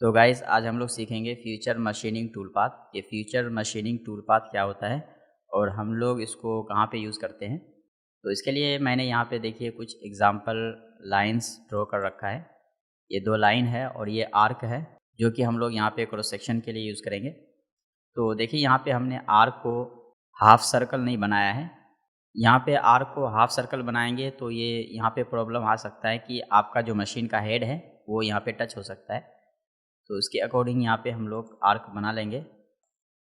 तो गाइस आज हम लोग सीखेंगे फ्यूचर मशीनिंग टूल पाथ। ये फ्यूचर मशीनिंग टूल पाथ क्या होता है और हम लोग इसको कहाँ पे यूज़ करते हैं। तो इसके लिए मैंने यहाँ पे देखिए कुछ एग्जांपल लाइंस ड्रॉ कर रखा है। ये दो लाइन है और ये आर्क है जो कि हम लोग यहाँ पे क्रॉस सेक्शन के लिए यूज़ करेंगे। तो देखिए यहाँ पे हमने आर्क को हाफ सर्कल नहीं बनाया है। यहाँ पे आर्क को हाफ सर्कल बनाएंगे तो ये यहाँ पे प्रॉब्लम आ सकता है कि आपका जो मशीन का हेड है वो यहाँ पे टच हो सकता है। तो इसके अकॉर्डिंग यहाँ पे हम लोग आर्क बना लेंगे।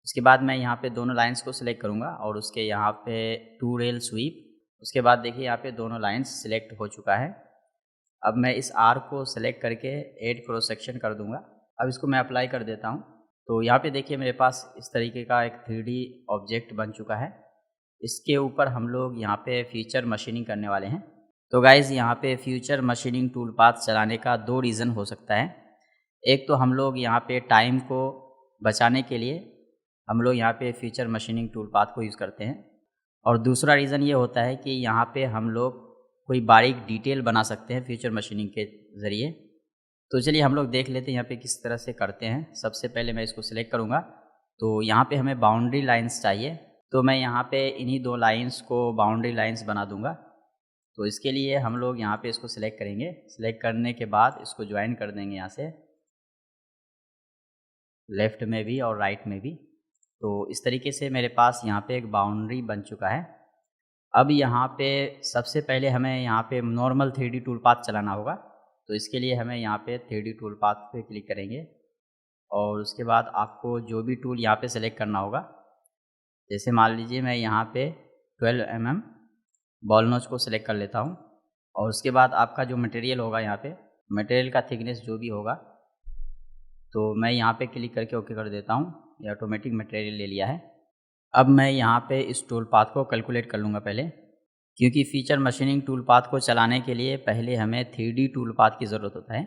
उसके बाद मैं यहाँ पे दोनों लाइंस को सिलेक्ट करूँगा और उसके यहाँ पे टू रेल स्वीप। उसके बाद देखिए यहाँ पे दोनों लाइंस सिलेक्ट हो चुका है। अब मैं इस आर्क को सिलेक्ट करके ऐड क्रॉस सेक्शन कर दूँगा। अब इसको मैं अप्लाई कर देता हूँ। तो यहाँ पे देखिए मेरे पास इस तरीके का एक 3D ऑब्जेक्ट बन चुका है। इसके ऊपर हम लोग यहाँ पे फ्यूचर मशीनिंग करने वाले हैं। तो गाइज़ यहाँ पे फ्यूचर मशीनिंग टूल पाथ चलाने का दो रीज़न हो सकता है। एक तो हम लोग यहाँ पे टाइम को बचाने के लिए हम लोग यहाँ पे फ्यूचर मशीनिंग टूल पाथ को यूज़ करते हैं, और दूसरा रीज़न ये होता है कि यहाँ पे हम लोग कोई बारीक डिटेल बना सकते हैं फ्यूचर मशीनिंग के ज़रिए। तो चलिए हम लोग देख लेते हैं यहाँ पे किस तरह से करते हैं। सबसे पहले मैं इसको सिलेक्ट करूँगा। तो यहाँ पे हमें बाउंड्री लाइन्स चाहिए, तो मैं यहाँ पे इन्हीं दो लाइन्स को बाउंड्री लाइन्स बना दूँगा। तो इसके लिए हम लोग यहाँ पे इसको सिलेक्ट करेंगे। सिलेक्ट करने के बाद इसको ज्वाइन कर देंगे यहाँ से, लेफ़्ट में भी और राइट में भी। तो इस तरीके से मेरे पास यहाँ पे एक बाउंड्री बन चुका है। अब यहाँ पे सबसे पहले हमें यहाँ पे नॉर्मल 3D टूल पाथ चलाना होगा। तो इसके लिए हमें यहाँ पे 3D टूल पाथ पे क्लिक करेंगे और उसके बाद आपको जो भी टूल यहाँ पे सेलेक्ट करना होगा, जैसे मान लीजिए मैं यहाँ पे 12 mm बॉल नॉच को सिलेक्ट कर लेता हूँ। और उसके बाद आपका जो मटेरियल होगा, यहाँ पे मटेरियल का थिकनेस जो भी होगा, तो मैं यहाँ पे क्लिक करके ओके कर देता हूँ। ये ऑटोमेटिक मटेरियल ले लिया है। अब मैं यहाँ पे इस टूल पाथ को कैलकुलेट कर लूँगा पहले, क्योंकि फीचर मशीनिंग टूल पाथ को चलाने के लिए पहले हमें 3D टूल पाथ की ज़रूरत होता है।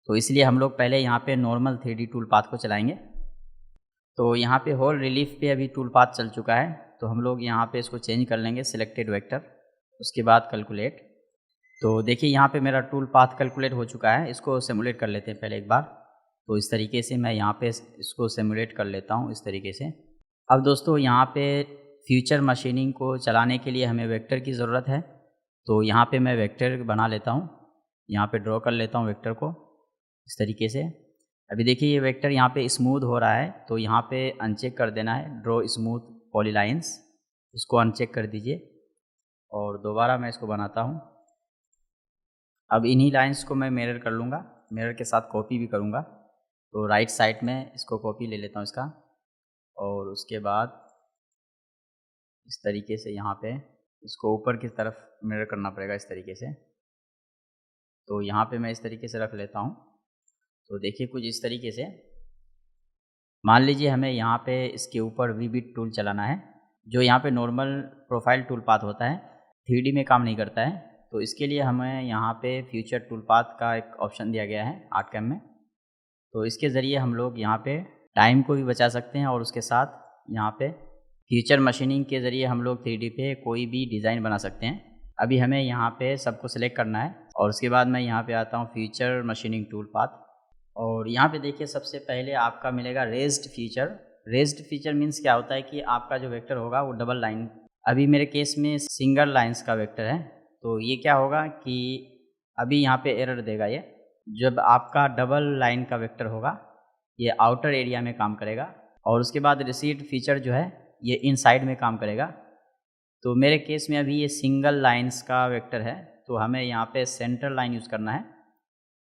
तो इसलिए हम लोग पहले यहाँ पे नॉर्मल 3D टूल पाथ को चलाएँगे। तो यहाँ पे होल रिलीफ पे अभी टूल पाथ चल चुका है, तो हम लोग यहाँ पे इसको चेंज कर लेंगे सिलेक्टेड वेक्टर, उसके बाद कैलकुलेट। तो देखिए यहाँ पे मेरा टूल पाथ कैलकुलेट हो चुका है। इसको सिमुलेट कर लेते हैं पहले एक बार। तो इस तरीके से मैं यहाँ पे इसको सिमुलेट कर लेता हूँ इस तरीके से। अब दोस्तों यहाँ पे फ्यूचर मशीनिंग को चलाने के लिए हमें वेक्टर की ज़रूरत है। तो यहाँ पे मैं वेक्टर बना लेता हूँ, यहाँ पे ड्रॉ कर लेता हूँ वेक्टर को इस तरीके से। अभी देखिए ये वेक्टर यहाँ पे स्मूथ हो रहा है, तो यहाँ पे अनचेक कर देना है, ड्रॉ स्मूथ पॉलीलाइंस, इसको अनचेक कर दीजिए और दोबारा मैं इसको बनाता हूँ। अब इन्हीं लाइंस को मैं मिरर कर लूँगा, मिरर के साथ कॉपी भी करूँगा। तो राइट साइड में इसको कॉपी ले लेता हूँ इसका, और उसके बाद इस तरीके से यहाँ पे इसको ऊपर की तरफ मिरर करना पड़ेगा इस तरीके से। तो यहाँ पे मैं इस तरीके से रख लेता हूँ। तो देखिए कुछ इस तरीके से। मान लीजिए हमें यहाँ पे इसके ऊपर वीबिट टूल चलाना है, जो यहाँ पे नॉर्मल प्रोफाइल टूल पाथ होता है, 3D में काम नहीं करता है। तो इसके लिए हमें यहाँ पे फ्यूचर टूल पाथ का एक ऑप्शन दिया गया है आर्टकैम में। तो इसके ज़रिए हम लोग यहाँ पे टाइम को भी बचा सकते हैं, और उसके साथ यहाँ पे फ्यूचर मशीनिंग के ज़रिए हम लोग 3D पे कोई भी डिज़ाइन बना सकते हैं। अभी हमें यहाँ पे सबको सिलेक्ट करना है, और उसके बाद मैं यहाँ पे आता हूँ फ्यूचर मशीनिंग टूल पाथ। और यहाँ पे देखिए सबसे पहले आपका मिलेगा raised feature. Raised feature means क्या होता है कि आपका जो वेक्टर होगा वो डबल लाइन, अभी मेरे केस में सिंगल लाइन्स का वेक्टर है। तो ये क्या होगा कि अभी यहाँ पे एरर देगा ये, जब आपका डबल लाइन का वेक्टर होगा ये आउटर एरिया में काम करेगा, और उसके बाद रिसीट फीचर जो है ये इनसाइड में काम करेगा। तो मेरे केस में अभी ये सिंगल लाइन्स का वेक्टर है, तो हमें यहाँ पे सेंटर लाइन यूज़ करना है।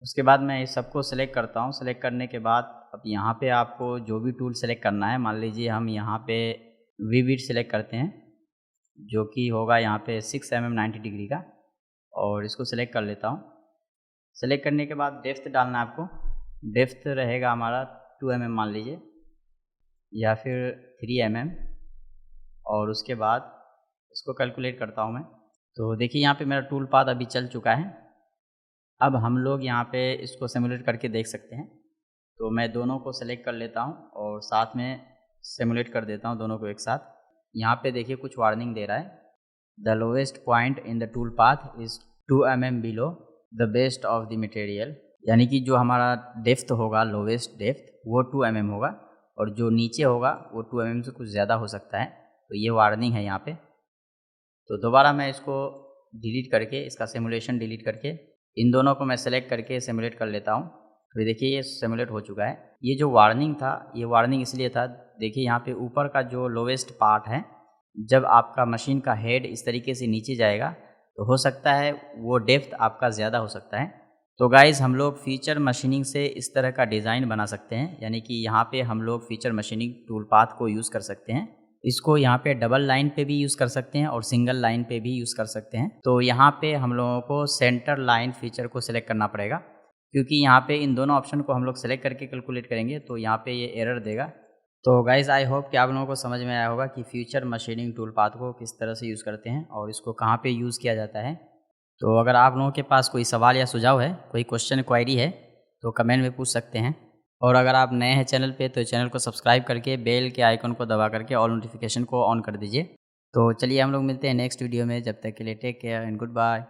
उसके बाद मैं इस सबको सिलेक्ट करता हूँ। सिलेक्ट करने के बाद अब यहाँ पे आपको जो भी टूल सेलेक्ट करना है, मान लीजिए हम यहाँ पे वीबिट सेलेक्ट करते हैं, जो कि होगा यहाँ पे 6 mm 90 डिग्री का, और इसको सिलेक्ट कर लेता हूँ। सेलेक्ट करने के बाद डेप्थ डालना है आपको। डेप्थ रहेगा हमारा 2 mm मान लीजिए, या फिर 3 mm, और उसके बाद इसको कैलकुलेट करता हूँ मैं। तो देखिए यहाँ पे मेरा टूल पाथ अभी चल चुका है। अब हम लोग यहाँ पे इसको सिमुलेट करके देख सकते हैं। तो मैं दोनों को सेलेक्ट कर लेता हूँ और साथ में सिमुलेट कर देता हूँ दोनों को एक साथ। यहाँ पे देखिए कुछ वार्निंग दे रहा है, the lowest point in the tool path is 2 mm below the best of the material, यानी कि जो हमारा डेप्थ होगा, लोवेस्ट डेप्थ, वो 2 mm होगा और जो नीचे होगा वो 2 mm से कुछ ज़्यादा हो सकता है। तो ये वार्निंग है यहाँ पे। तो दोबारा मैं इसको डिलीट करके, इसका सिमुलेशन डिलीट करके, इन दोनों को मैं सेलेक्ट करके सिमुलेट कर लेता हूँ। तो देखिए ये सिमुलेट हो चुका है। ये जो वार्निंग था, ये वार्निंग इसलिए था, देखिए यहाँ पे ऊपर का जो लोवेस्ट पार्ट है, जब आपका मशीन का हेड इस तरीके से नीचे जाएगा तो हो सकता है वो डेप्थ आपका ज़्यादा हो सकता है। तो गाइज़ हम लोग फीचर मशीनिंग से इस तरह का डिज़ाइन बना सकते हैं, यानी कि यहाँ पे हम लोग फीचर मशीनिंग टूल पाथ को यूज़ कर सकते हैं। इसको यहाँ पे डबल लाइन पे भी यूज़ कर सकते हैं और सिंगल लाइन पे भी यूज़ कर सकते हैं। तो यहाँ पे हम लोगों को सेंटर लाइन फीचर को सिलेक्ट करना पड़ेगा, क्योंकि यहाँ पे इन दोनों ऑप्शन को हम लोग सेलेक्ट करके कैलकुलेट करेंगे तो यहाँ पे ये एरर देगा। तो गाइज़ आई होप कि आप लोगों को समझ में आया होगा कि फ्यूचर मशीनिंग टूल पाथ को किस तरह से यूज़ करते हैं और इसको कहाँ पे यूज़ किया जाता है। तो अगर आप लोगों के पास कोई सवाल या सुझाव है, कोई क्वेश्चन क्वेरी है, तो कमेंट में पूछ सकते हैं। और अगर आप नए हैं चैनल पे तो चैनल को सब्सक्राइब करके बेल के आइकन को दबा करके ऑल नोटिफिकेशन को ऑन कर दीजिए। तो चलिए हम लोग मिलते हैं नेक्स्ट वीडियो में, जब तक के लिए take care and good bye.